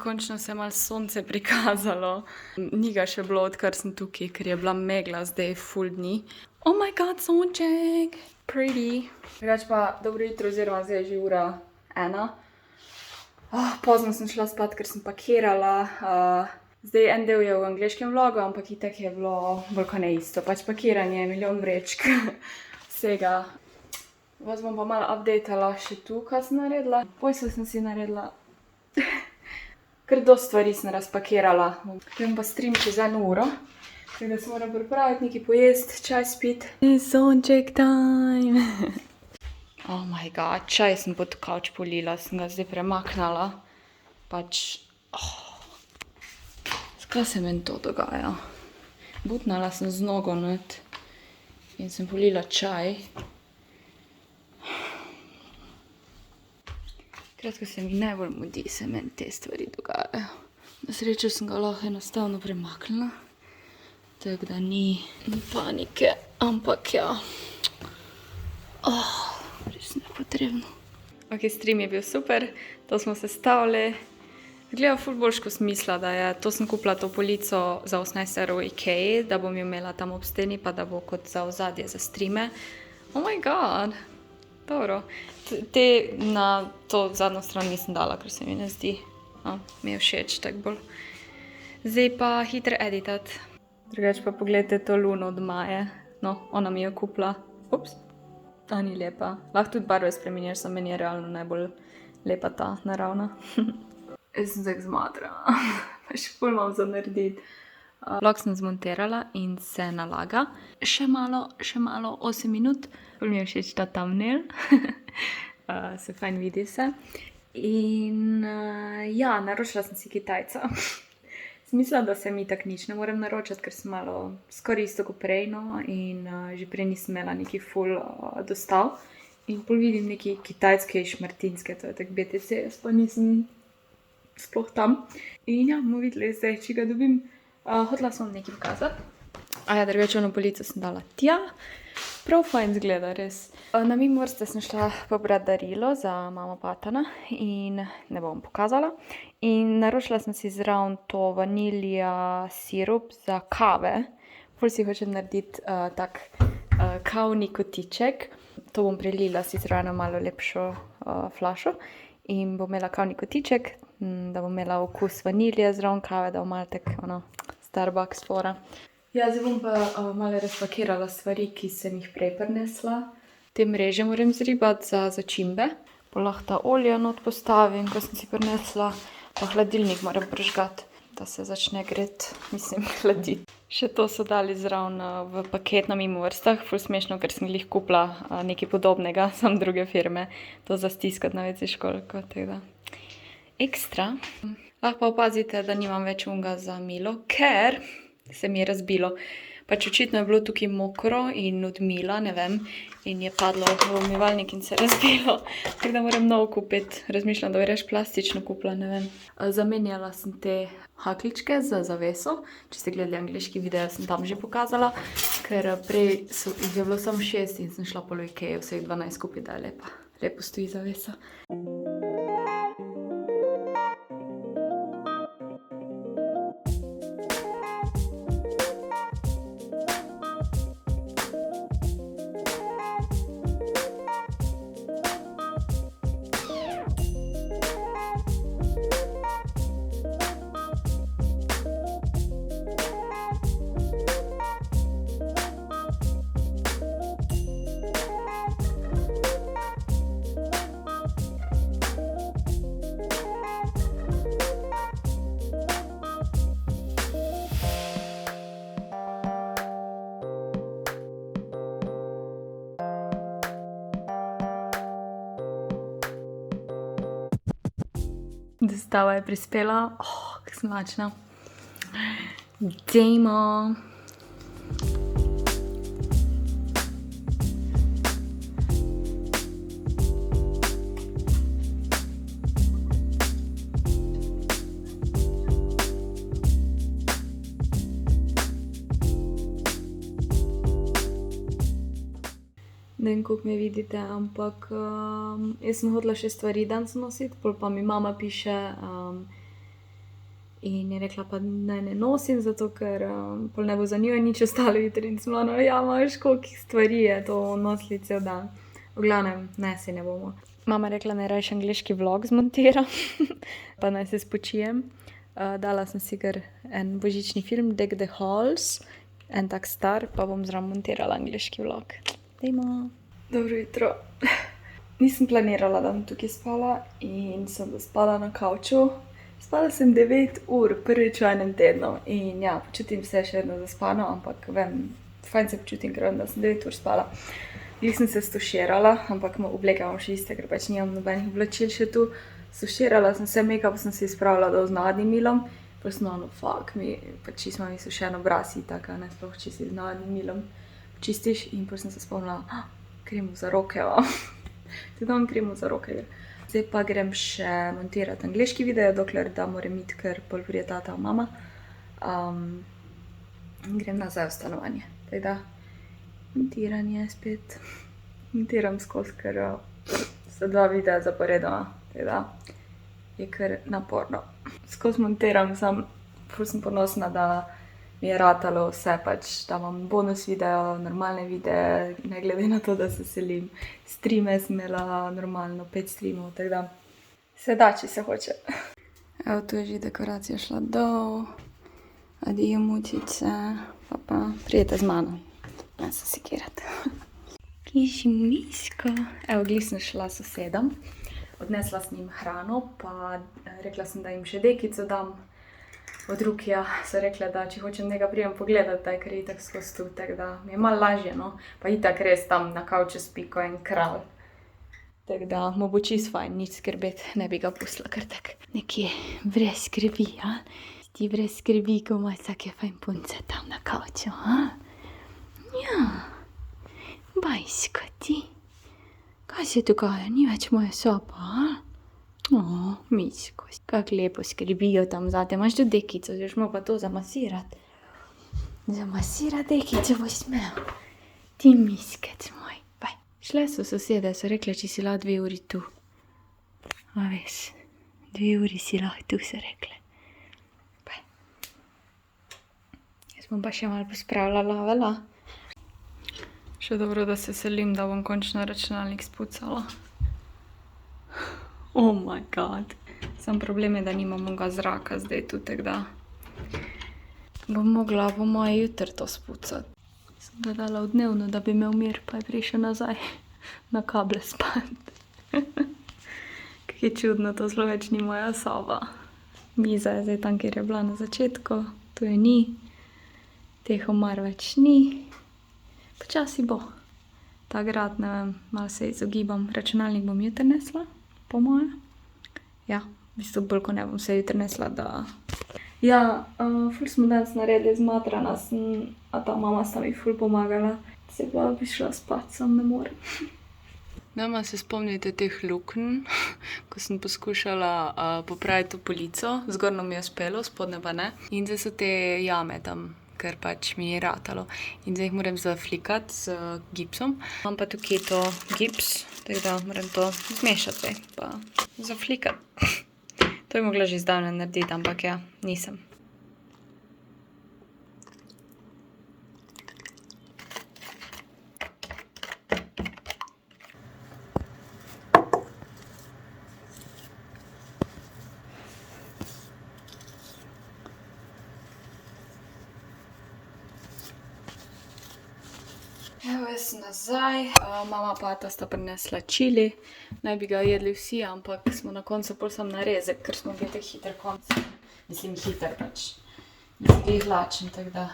končno se je malo sonce prikazalo. Ni ga še bilo, odkar sem tukaj, ker je bila megla zdaj full dni. Oh my god, sonček! Pretty. Drugač pa, dobro jutro, oziroma zdaj je že ura 1. Pozno sem šla spat, ker sem pakirala. Zdaj en del je v angleškem vlogu, ampak itak je bilo bolj kot ne isto. Pač pakiranje, milijon vrečk, vsega. Vas bom pa malo updatala še tu, kaj sem naredila. Posel sem si naredila. Kar dosti stvari sem razpakirala. Grem pa stream čez 1 uro. Tako da se moram pripraviti, nekaj pojesti, čaj spiti. Sonček time! Oh my god, čaj sem pod kavč polila, sem ga zdaj premaknala. Pač, Zakaj se meni to dogaja? Butnala sem z nogo not in sem polila čaj. Kratko se mi najbolj mudi, se meni te stvari dogajajo. Na srečo sem ga lahko enostavno premaknila. Tako da ni panike, ampak ja. Res nepotrebno. Ok, stream je bil super, to smo sestavili. Gleda ful boljš, ko sem mislila, da je. To sem kupila to polico za 18 € v Ikei, da bom jo imela tam ob steni, pa da bo kot za ozadje za streame. Oh my god! Dobro. Te na to zadnjo stran nisem dala, ker se mi ne zdi. Mi je všeč tako bolj. Zdaj pa hitro editat. Drugač pa pogledajte to luno od Maje. No, ona mi je kupila. Ups. Ta ni lepa. Lahko tudi barve spremenjaš, samo meni je realno najbolj lepa ta naravna. Jaz sem tako zmatrana. Pa še ful imam za narediti. Vlog sem zmontirala in se nalaga. Še malo, 8 minut. Ful mi je všeč ta thumbnail. Se fajn vidi se. In ja, naročila sem si Kitajca. Sem mislila, da se mi tak nič ne morem naročati, ker sem malo skoraj isto kot prej, no. In že prej nisem imela neki ful dostav. In pol vidim neki kitajske in šmartinske, to je tak BTC, jaz pa nisem sploh tam. In ja, bomo videli zdaj, če ga dobim. Hotela sem vam nekaj pokazati. Drugače ono polico sem dala tja. Prav fajn zgleda, res. Na mimo vrste sem šla pobrati darilo za mamo Patana in ne bom pokazala. In naročila sem si zraven to vanilija sirup za kave. Ful si hočem narediti tak kavni kotiček. To bom prelila sicer v eno malo lepšo flašo. In bom imela kavni kotiček, da bom imela okus vanilije zraven kave, da bom malo tak Starbucks fora. Ja, zdaj bom pa malo razpakirala stvari, ki sem jih prej prinesla. Te mreže moram zribati za začimbe. Pa lahko ta olja not postavim, ko sem si prinesla. Pa hladilnik moram prižgati, da se začne greti, hladiti. Še to so dali zraven v paket na mimo vrstah. Ful smešno, ker sem glih kupila nekaj podobnega, samo druge firme. To za stiskati na WC školjko, tako da. Ekstra. Lahko pa opazite, da nimam več unga za milo, ker se mi je razbilo. Pač očitno je bilo tukaj mokro in od mila, ne vem, in je padlo v umivalnik in se razbilo. Tako da moram novo kupiti. Razmišljam, da bi reč plastično kupila, ne vem. Zamenjala sem te hakličke za zaveso. Če ste gledali angleški video, sem tam že pokazala, ker prej jih je bilo samo 6 in sem šla po Ikei vseh 12 kupiti, da je lepa. Lepo stoji zavesa. Dostava je prispela. Kako sem lačna. Dajmo. Ne vem, koliko me vidite, ampak jaz sem hotela še stvari danes nositi, pol pa mi mama piše, In je rekla pa naj ne nosim, zato ker pol ne bo za njo nič ostalo jutri. In smo ja, imaš koliko stvari je to nosili cel dan. V glavnem, ne, si ne bomo. Mama je rekla, naj raje angleški vlog zmontiram, pa naj se spočijem. Dala sem si kar en božični film, Deck the Halls, en tak star, pa bom zraven montirala angleški vlog. Dajmo. Dobro jutro. Nisem planirala, da bom tukaj spala in sem zaspala na kavču. Spala sem 9 ur, prvič v enem tednu in ja, počutim se še vedno zaspano, ampak vem, fajn se počutim, ker vem, da sem 9 ur spala. Glih sem se stuširala, ampak obleke imam še iste, ker pač nimam nobenih oblačil še tu. Stuširala sem se, make-up sem si spravila dol z navadnim milom, pa sem fuck, pač čisto imam izsušen obraz itak, ne, sploh če si z navadnim milom čistiš in pa sem se spomnila, kremo za roke, Tudi imam kremo za roke. Zdaj pa grem še montirati angleški video, dokler da moram iti, ker pol pride tata, mama. Grem nazaj v stanovanje. Tako da, montiranje spet. Montiram skozi, ker so 2 videa zaporedoma. Tako da, je kar naporno. Skozi montiram, ful sem ponosna, da mi je ratalo vse pač, da imam bonus video, normalne videe, ne glede na to, da se selim. Streame sem imela normalno, 5 streamov, tako da se da, če se hoče. Evo, tu je že dekoracija šla dol. Adijo mučice, pa prijete z mano. Ne se sekirati. Kiši miško. Evo, glih sem šla sosedom. Odnesla sem jim hrano, pa rekla sem, da jim še dekico dam. Od Rukija so rekla, da če hočem njega prijem pogledati, ker je itak skozi tu, tako da mi je malo lažje, no. Pa itak res tam na kavču spi ko en kralj. Tako da mu bo čisto fajn, nič skrbeti, ne bi ga pustila kar tak nekje brez skrbi, Ti brez skrbi, ko imaš take fajn punce tam na kavču, Ja, bajsko ti. Kaj se dogaja, ni več moja soba, miško, kako lepo skrbijo tam zate. Imaš tudi dekico, zdaj boš pa to zamasirati. Zamasirati dekico boš smel. Ti miskec moj. Baj. Šle so sosede, so rekle, če si lahko 2 uri tu. A veš, 2 uri si lahko tu, so rekle. Baj. Jaz bom pa še malo pospravljala, vela. Še dobro, da se selim, da bom končno računalnik spucala. Oh my god. Sam problem je, da nimam mnoga zraka zdaj tu, tako da bom mogla po moje jutri to spucati. Sem ga dala v dnevno, da bi imel mir, pa je prišel nazaj na kable spat. Kako je čudno, to zelo več ni moja soba. Miza je zdaj tam, kjer je bila na začetku, tu je ni. Teh omar več ni. Počasi bo. Ta grad, ne vem, malo se izogibam. Računalnik bom jutri nesla. Po moje. Ja, v bistvu bolj, ko ne bom se jutri nesla, da... Ja, ful smo danes naredili z matrana, a ta mama sta mi ful pomagala. Se pa bi šla spat, sam ne morem. Dama se spomnite teh luknj, ko sem poskušala popraviti to polico. Zgornjo mi je uspelo, spodnje pa ne. In zdaj so te jame tam, ker pač mi je ratalo. In zdaj jih moram zaflikati z gipsom. Imam pa tukaj to gips, tako da moram to zmešati zdaj, pa zaflikati. To je mogla že zdavnaj narediti, ampak ja, nisem. Evo, jaz sem nazaj, mama pa ata sta prinesla čili, naj bi ga jedli vsi, ampak smo na koncu pol sam narezek, ker smo bili tak hiter konc. Mislim, hiter pač. Nisem glih lačen, tako da.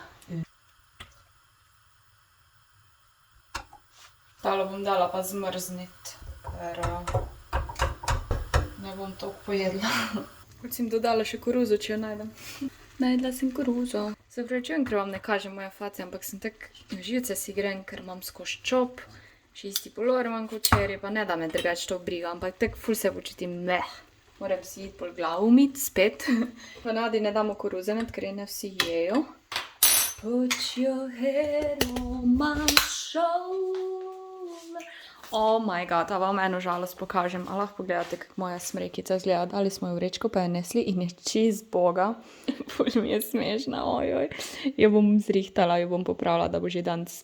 Talo bom dala pa zmrzniti, ker ne bom toliko pojedla. Hoč sem dodala še koruzo, če jo najdem. Najdla sem koruzo. Se pravičujem, ker vam ne kažem moje face, ampak sem tak na živce si grem, ker imam skozi čop. Še isti pulover imam kot včeraj, pa ne da me drugače to briga, ampak tak ful se počutim meh. Moram si iti pol glavo umiti, spet. Ponavadi ne damo koruzenet, ker je ne vsi jejo. Put your head on my shoulder. Oh my god, a vam eno žalost pokažem. A lahko pogledate, kako moja smrekica izgleda. Dali smo jo v vrečko, pa jo nesli in je čist boga. Ful mi je smešna, ojoj. Jo bom zrihtala, jo bom popravila, da bo že danes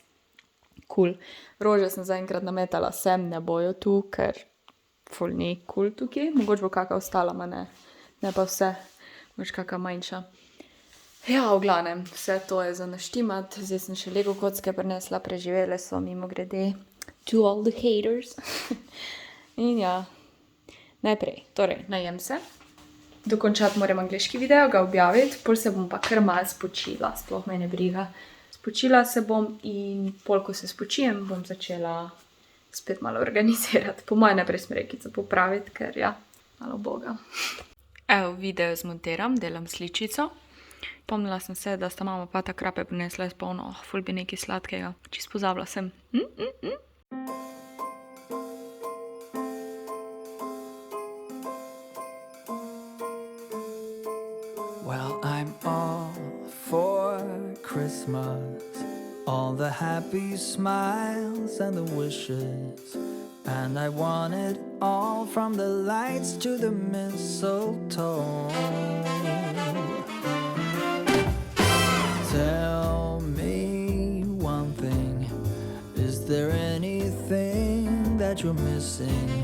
cool. Rože sem zaenkrat nametala sem, ne bojo tu, ker ful ni cool tukaj. Mogoče bo kakva ostala, ma ne pa vse. Mogoče kakva manjša. Ja, v glavnem, vse to je za naštimat. Zdaj sem še Lego kocke prinesla, preživele so mimo grede. To all the haters. In ja, najprej, torej, najem se. Dokončati moram angliški video, ga objaviti, pol se bom pa kar malo spočila, sploh me ne briga. Spočila se bom in pol, ko se spočijem, bom začela spet malo organizirati. Po moje najprej smrekico popraviti, ker ja, malo boga. Evo, video zmontiram, delam sličico. Pomnila sem se, da sta mama pa ta krape prinesla iz polno, ful bi nekaj sladkega. Čist pozabila sem. Well, I'm all for Christmas, all the happy smiles and the wishes, and I want it all from the lights to the mistletoe. Tell me one thing, is there anything that you're missing?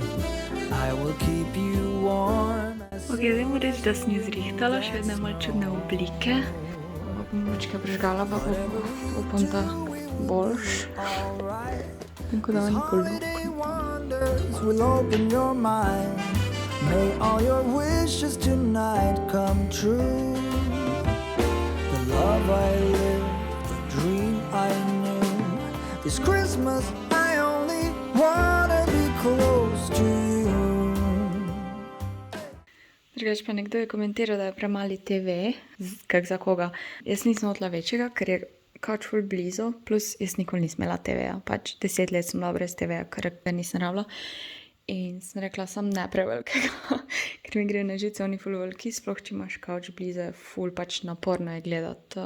I will keep you warm. Ok, zdaj mu reči, da sem jo zrihtala, še vedno malo čudne oblike. Bom močka prežgala, pa upam, da boljš. Tako da nikoli will open your mind. May all your wishes tonight come true. The love I live, the dream I knew. This Christmas I only wanna be close to you. Drugač pa nekdo je komentiral, da je premali TV, kak za koga. Jaz nisem hotela večjega, ker je kač ful blizu, plus jaz nikoli nisem imela TV-ja. Pač 10 let sem bila brez TV-ja, ker ga nisem rabila. In sem rekla, sam ne prevelikega, ker mi gre na žice, oni ful veliki, sploh če imaš kač blizu, ful pač naporno je gledati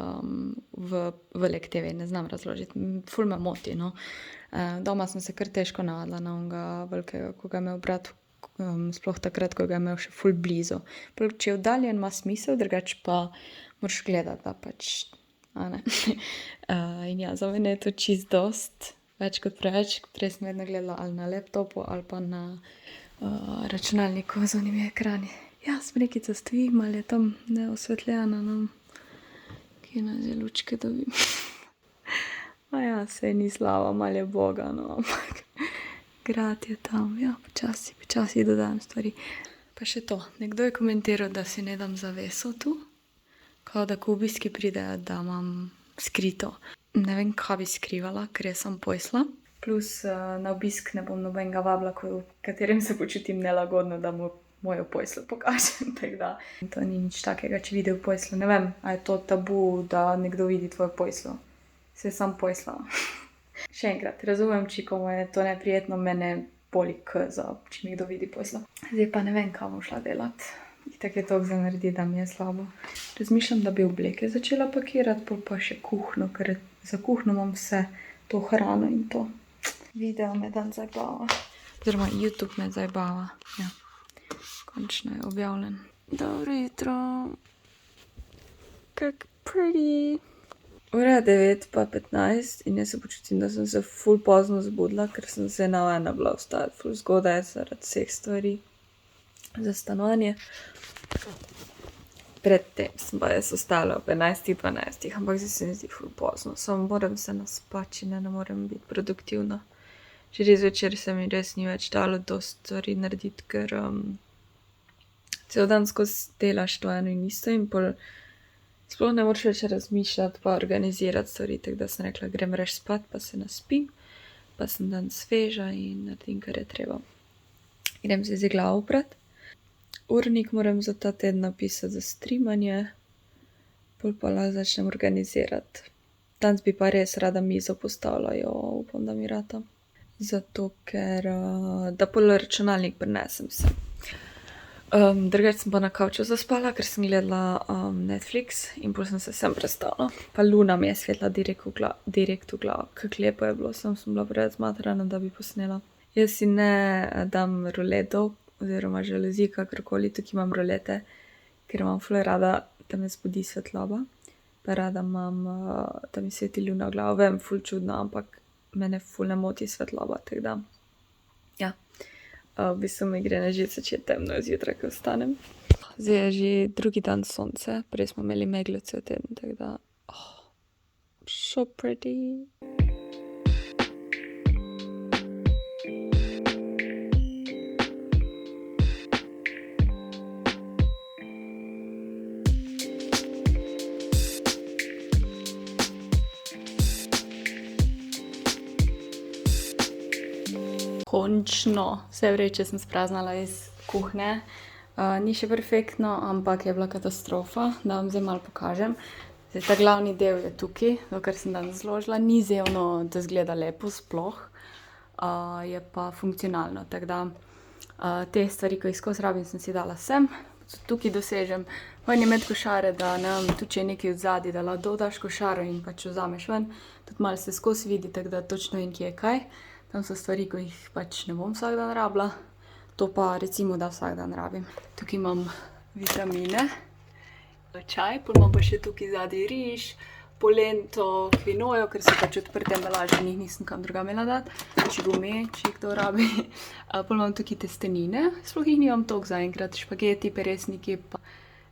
v velik TV, ne znam razložiti. Ful me moti, no. Doma sem se kar težko navadila na onega velikega, ko ga je imel brat, sploh takrat, ko ga je imel še ful blizu. Če je oddaljen, ima smisel, drugač pa moraš gledati, da pač, a ne. In ja, za mene je to čist dost, več kot preveč. Prej sem vedno gledala ali na laptopu ali pa na računalniku z onimi ekrani. Ja, smrekica stoji, malo je tam neosvetljena, no. Kje na zdaj lučke dobim. A ja, sej ni slava, malo je boga, no, ampak grad je tam, ja, počasi dodajam stvari. Pa še to, nekdo je komentiral, da si ne dam zaveso tu, kao da ko obiski pridejo, da imam skrito. Ne vem, kaj bi skrivala, ker je sam pojsla. Plus na obisk ne bom nobenega vabila, v katerem se počutim nelagodno, da mu mojo pojslo pokažem. Tako da to ni nič takega, če vidi v pojslu. Ne vem, a je to tabu, da nekdo vidi tvojo pojslo. Se je sam pojsla. Še enkrat, razumem, če komu je to neprijetno, mene boli za, če mi kdo vidi pojslo. Zdaj pa ne vem, kaj bom šla delat. Itak je toliko za narediti, da mi je slabo. Razmišljam, da bi obleke začela pakirati, pol pa še kuhno, ker za kuhno imam vse to hrano in to. Video me dan zajbava. Oziroma YouTube me zajbava. Ja, končno je objavljen. Dobro jutro. Kak pretty. Ura je 9:15 in jaz se počutim, da sem se ful pozno zbudila, ker sem se navajena bila vstati ful zgodaj zaradi vseh stvari za stanovanje. Predtem sem pa jaz ostala ob 11:12, ampak zdaj se mi zdi ful pozno. Samo moram se naspati, ne morem biti produktivna. Že res večer se mi res ni več dalo dosti stvari narediti, ker cel dan skozi delaš to eno in isto in pol sploh ne moreš več razmišljati pa organizirati stvari, tako da sem rekla, grem reč spat, pa se naspim, pa sem dan sveža in naredim, kar je treba. Grem se zdaj glavo oprat. Urnik moram za ta teden napisati za streamanje, pol pa začnem organizirati. Danes bi pa res rada mizo postavila, upam, da mi rata. Zato, ker da pol računalnik prinesem se. Drugače sem pa na kavču zaspala, ker sem gledala Netflix in pol sem se sem predstavila. Pa Luna mi je svetla direkt v glavo. Kako lepo je bilo, sem bila preveč zmatrana, da bi posnela. Jaz si ne dam roletov oziroma žaluzij, kakorkoli, tukaj imam rolete, ker imam ful rada, da me zbudi svetloba. Pa rada imam, da mi sveti luna v glavo. Vem, ful čudno, ampak mene ful ne moti svetloba, tako da, ja. V bistvu mi gre na živce, če je temno zjutraj, ko vstanem. Zdaj je že drugi dan sonce, prej smo imeli meglo cel teden, tako da, so pretty. Končno, vse vreče sem spraznala iz kuhne. Ni še perfektno, ampak je bila katastrofa, da vam zdaj malo pokažem. Zdaj, ta glavni del je tukaj, to, kar sem danes zložila. Ni zevno, da zgleda lepo sploh, je pa funkcionalno. Tako da te stvari, ko jih skozi rabim, sem si dala sem. Tukaj dosežem ven med košare, da ne vem, tudi če je nekaj odzadaj, da lahko dodaš košaro in pač vzameš ven. Tudi malo se skozi vidi, tako da točno vem, kje je kaj. Tam so stvari, ko jih pač ne bom vsak dan rabila. To pa recimo, da vsak dan rabim. Tukaj imam vitamine, čaj, potem imam pa še tukaj zadaj riž, polento, kvinojo, ker so pač odprte embalaže, njih nisem kam drugam imela dati, čigume, če jih kdo rabi. Potem imam tukaj testenine, sploh jih nimam toliko zaenkrat, špageti, peresniki pa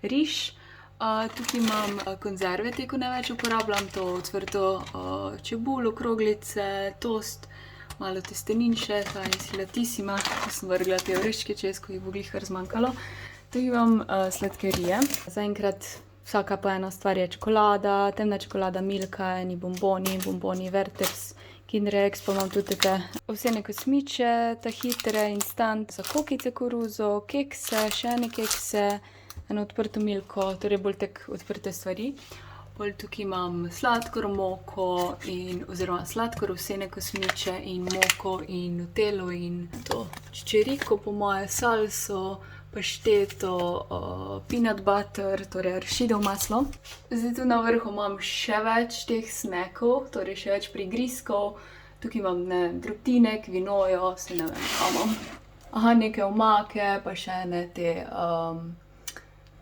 riž. Tukaj imam konzerve, te ko največ uporabljam, to ocvrto čebulo, kroglice, tost, malo testenin še, ta je silatisima, ko sem vrgla te oreščke čez, ko jih bo glih kar zmanjkalo. Tukaj imam sladkarije. Zaenkrat vsaka po ena stvar je čokolada, temna čokolada Milka, eni bomboni Vertex, Kinder Eggs, pa imam tudi te ovsene kosmiče, ta hitre, instant, za kokice koruzo, kekse, še ene kekse, eno odprto Milko, torej bolj tek odprte stvari. Bolj tukaj imam sladkor, moko oziroma sladkor, ovsene kosmiče in moko in nutelo in to čičeriko po moje, salso, pašteto, peanut butter, torej arašidov maslo. Zdaj tu na vrhu imam še več teh snackov, torej še več prigrizkov. Tukaj imam drobtine, kvinojo, se ne vem, kaj imam. Neke omake, pa še ene te...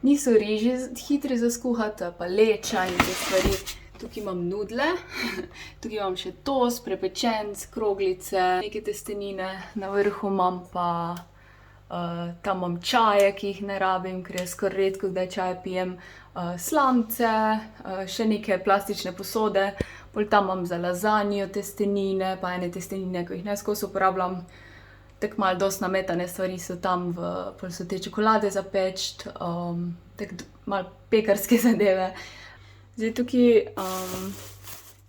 Niso riži hitri za skuhati, pa leča in te stvari. Tukaj imam nudle, tukaj imam še tost, prepečenc, kroglice, neke testenine. Na vrhu imam pa, tam imam čaje, ki jih ne rabim, ker jaz skoraj redko kdaj čaje pijem. Slamce, še neke plastične posode. Bolj tam imam za lazanjo testenine, pa ene testenine, ko jih ne skozi uporabljam. Tako malo dosti nametane stvari so tam, pol so te čokolade za peč, tako malo pekarske zadeve. Zdaj tukaj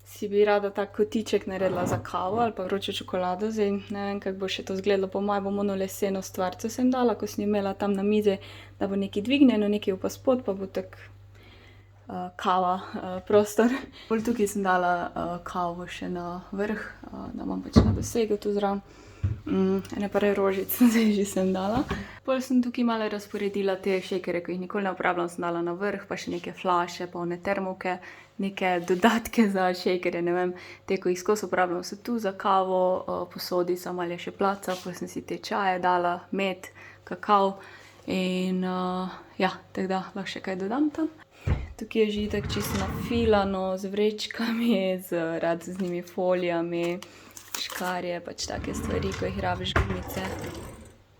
si bi rada tak kotiček naredila za kavo ali pa vročo čokolado. Zdaj ne vem, kako bo še to izgledalo. Po moje bom ono leseno stvarco sem dala, ko sem imela tam na mizi, da bo nekaj dvignjeno, nekaj pa spod, pa bo tak kava prostor. Pol tukaj sem dala kavo še na vrh, da imam pač na dosegu tu zraven. Ene pare rožic zdaj že sem dala. Pol sem tukaj malo razporedila te šejkere, ko jih nikoli ne uporabljam, sem dala na vrh, pa še neke flaše, pa one termovke, neke dodatke za šejkere, ne vem, te, ko jih skozi uporabljam, so tu za kavo, posodica, malo je še placa, pol sem si te čaje dala, med, kakao in ja, tako da lahko še kaj dodam tam. Tukaj je že tako čisto nafilano z vrečkami, z raznimi folijami, škarje, pač take stvari, ko jih rabiš, gumice.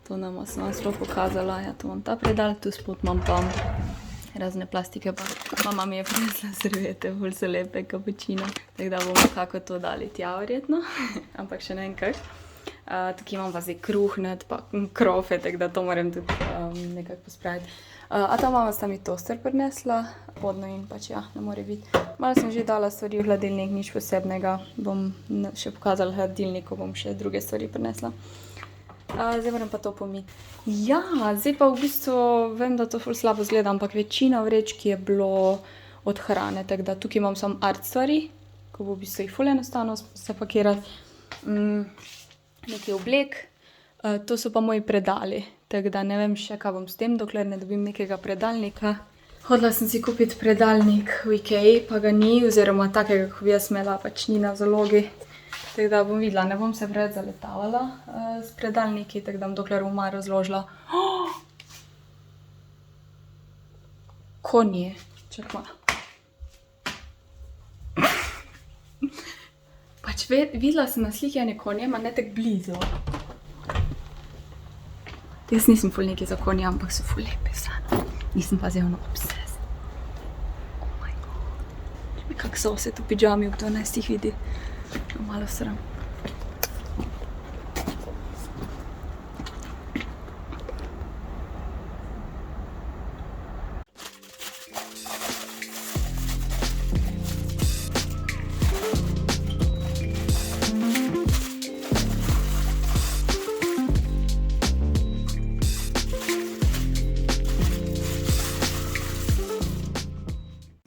To nam sem vam sploh pokazala. Ja, tu imam ta predal, tu spod imam pa razne plastike, pa mama mi je prinesla serviete, ful so lepe, kapučino. Tako da bomo kako to dali tja verjetno, ampak še ne vem kako. Tukaj imam pa zdaj kruhnet, pa krofe, tako da to moram tudi nekako pospraviti. A ta mama sta mi toster prinesla, podno in pač ja, ne more biti. Malo sem že dala stvari v hladilnik, nič posebnega. Bom še pokazala hladilnik, ko bom še druge stvari prinesla. Zdaj moram pa to pomiti. Ja, zdaj pa v bistvu vem, da to ful slabo zgleda, ampak večina vrečk je bilo od hrane, tako da tukaj imam samo art stvari, ko bo v bistvu jih ful enostavno zapakirati. Nekaj oblek, to so pa moji predali, tako da ne vem še, kaj bom s tem, dokler ne dobim nekega predalnika. Hodila sem si kupiti predalnik v Ikei, pa ga ni, oziroma takega, ko bi jaz imela, pač ni na zalogi. Tako da bom videla, ne bom se preveč zaletavala s predalniki, tako da bom dokler bom malo razložila. Konji, čak malo. Pač videla sem na sliki ene konje, ma ne tak blizu. Jaz nisem ful neki za konje, ampak so ful lepe vsane. Nisem pa zelo obses. Oh my god. Kak so se tu pidžami ob 12 vidi. Malo sram.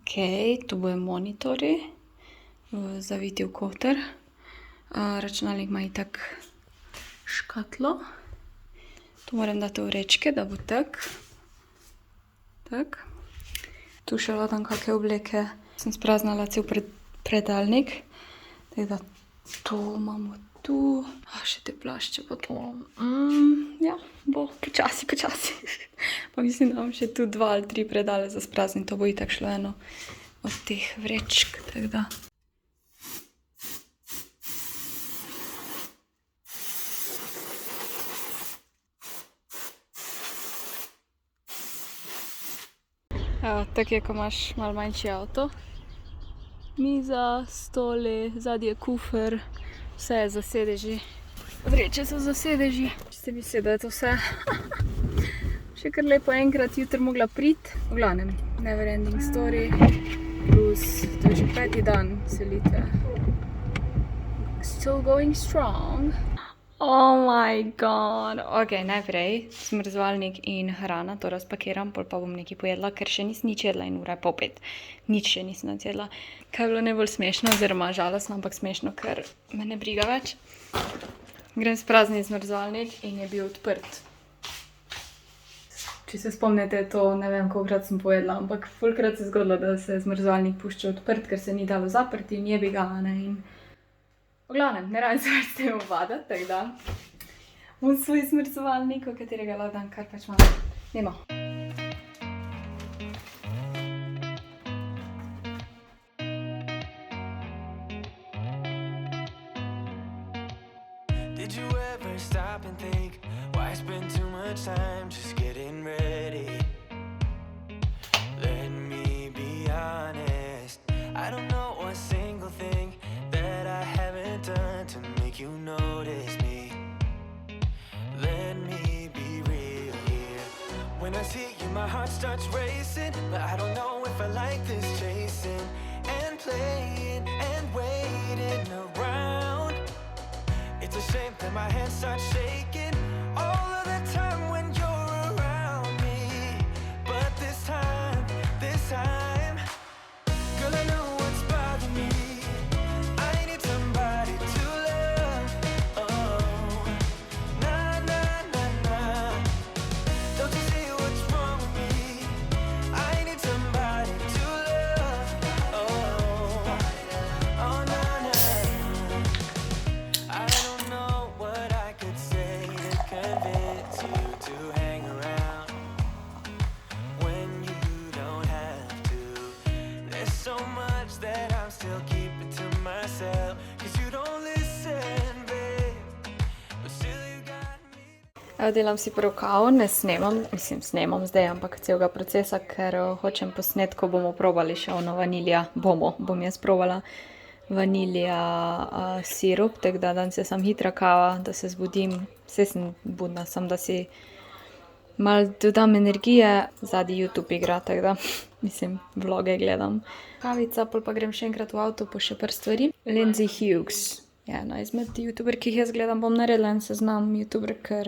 Ok, tu bojo monitori zaviti v koter. Računalnik ima itak škatlo. Tu moram dati vrečke, da bo tak. Tak. Tu še vladam kakve obleke. Sem spraznala cel predalnik. Tako da to imamo tu. Še te plašče pa to. Ja, bo počasi. Pa mislim, da imam še tu 2 ali 3 predale za sprazniti. To bo itak šlo eno od teh vrečk. Tako da. Evo, tako je, ko imaš malo manjši avto. Miza, stoli, zadnji je kufer, vse je za sedeži. Vreče so za sedeži. Če ste mislili, da je to vse. Še kar lepo enkrat jutri mogla priti. V glavnem, never ending story. Plus, to je že 5. dan selitve. Still going strong. Oh my god. Ok, najprej zmrzovalnik in hrana, to razpakiram, pol pa bom nekaj pojedla, ker še nisem nič jedla in ura je pol 5. Nič še nisem jedla. Kaj je bilo najbolj smešno, oziroma žalostno, ampak smešno, ker me ne briga več. Grem sprazniti zmrzovalnik in je bil odprt. Če se spomnite, to ne vem, kolikrat sem pojedla, ampak fulkrat se je zgodilo, da se je zmrzovalnik puščal odprt, ker se ni dalo zaprti in je bi ga, ne, in v glavnem, ne rabim se več s tem obvadati, tako da bom svoj zmrzovalnik, v katerega lahko dam kar pač malo. Nemo. Did you ever stop and think why spend too much time just getting ready? Let me be honest, I don't know a single thing that I haven't done to make you notice me. Let me be real here. When I see you, my heart starts racing, but I don't know if I like this chasing and playing and waiting around. It's a shame that my hands start shaking all of the time when you're around me. But this time, girl, I know what's bothering me. I need somebody to love. Oh, nah, nah, nah, nah. Don't you see what's wrong with me? I need somebody to love. Oh, oh, nah, nah. I don't know what I could say to convince you to hang around when you don't have to. There's so much that I'm still keeping to myself, 'cause you don't listen, babe, but still you got me. Evo, delam si prav kavo, ne snemam, mislim, snemam zdaj, ampak celega procesa, ker hočem posnet, ko bomo probali še ono vanilija, bom jaz probala vanilija sirup, tako da danes je sam hitra kava, da se zbudim, vse sem budna, sam da si malo dodam energije, zadnji YouTube igra, tako da, mislim, vloge gledam. Kavica, pol pa grem še enkrat v avto po še par stvari. Lindsay Hughes je ena izmed YouTuber, ki jih jaz gledam, bom naredila en seznam YouTuber, ker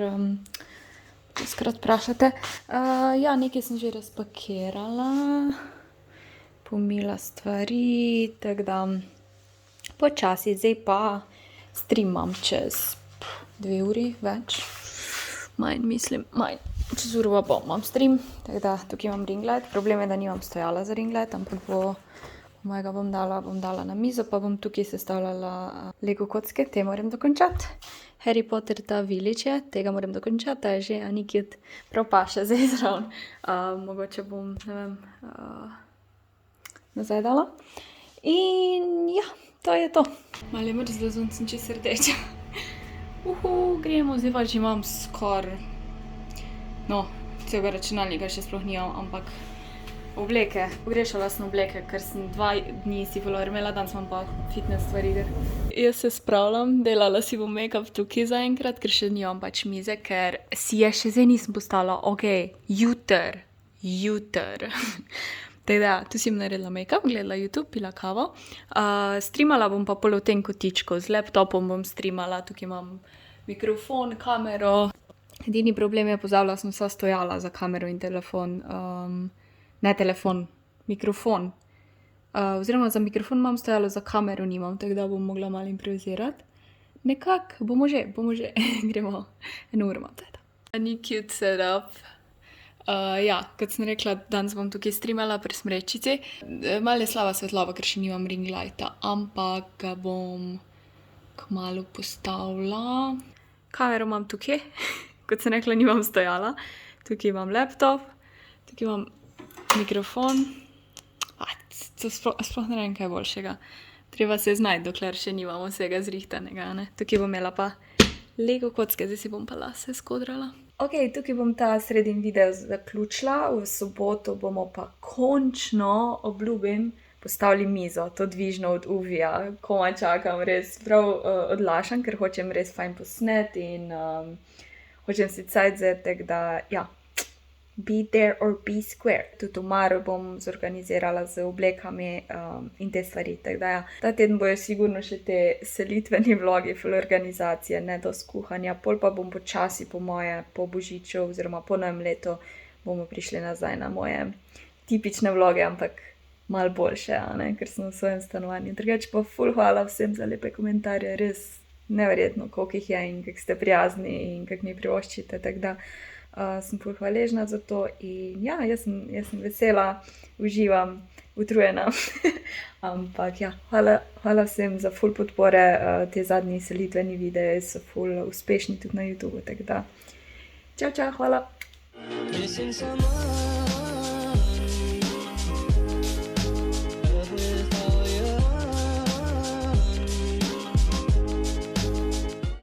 skrat vprašate. Ja, nekaj sem že razpakirala, pomila stvari, tako da počasi, zdaj pa streamam čez 2 uri več. Mislim, čez uro pa imam stream, tako da tukaj imam ring light. Problem je, da nimam stojala za ring light, ampak bo Mojega bom dala na mizo, pa bom tukaj sestavljala Lego kocke, te moram dokončati. Harry Potter ta Village je, tega moram dokončati, ta je že, a nikjer prav paše zdaj zraven. Mogoče bom, ne vem, nazaj dala. In ja, to je to. Malo je mrzlo, zunaj sem čisto rdeča. Gremo, zdaj pa že imam skoraj, no, celega računalnika še sploh nimam, ampak obleke, pogrešala sem obleke, ker sem 2 dni si imela, danes imam pa fitness stvari. Jaz se spravljam, delala si bom make-up tukaj zaenkrat, ker še nimam pač mize, ker si je še zdaj nisem postala, jutr. Tako da, tu si bom naredila make-up, gledala YouTube, pila kavo. Streamala bom pa pol v tem kotičku, z laptopom bom streamala, tukaj imam mikrofon, kamero. Edini problem je, pozabila sem vsa stojala za kamero in telefon. Ne telefon, mikrofon. Oziroma za mikrofon imam stojalo, za kamero nimam, tako da bom mogla malo improvizirati. Nekako, bomo že. Gremo, eno uro imam teda. Ni cute setup. Ja, kot sem rekla, danes bom tukaj streamala pri smrečici. Malo je slaba svetlava, ker še nimam ring lighta, ampak ga bom kmalu postavila. Kamero imam tukaj, kot sem rekla, nimam stojala. Tukaj imam laptop, tukaj imam mikrofon. Sploh ne vem, kaj je boljšega. Treba se znajti, dokler še nimamo vsega zrihtanega, ne. Tukaj bom imela pa Lego kocke, zdaj si bom pa lase skodrala. Tukaj bom ta sredin video zaključila. V soboto bomo pa končno, obljubim, postavili mizo, to dvižno od Uvija. Komaj čakam, res prav odlašam, ker hočem res fajn posneti in hočem si cajt vzeti, tako da, ja. Be there or be square. Tudi omaro bom zorganizirala z oblekami in te stvari, tako da ja. Ta teden bojo sigurno še te selitveni vlogi, ful organizacije, ne dosti kuhanja. Pol pa bom počasi po moje, po božiču oziroma po novem letu bomo prišli nazaj na moje tipične vloge, ampak malo boljše, ker sem v svojem stanovanju. Drugače pa ful hvala vsem za lepe komentarje, res neverjetno, koliko jih je in kako ste prijazni in kako mi privoščite, tako da sem ful hvaležna za to in ja, jaz sem vesela, uživam, utrujena. Ampak ja, hvala vsem za ful podpore, te zadnji selitveni videi so ful uspešni tudi na YouTube, tako da čau, hvala.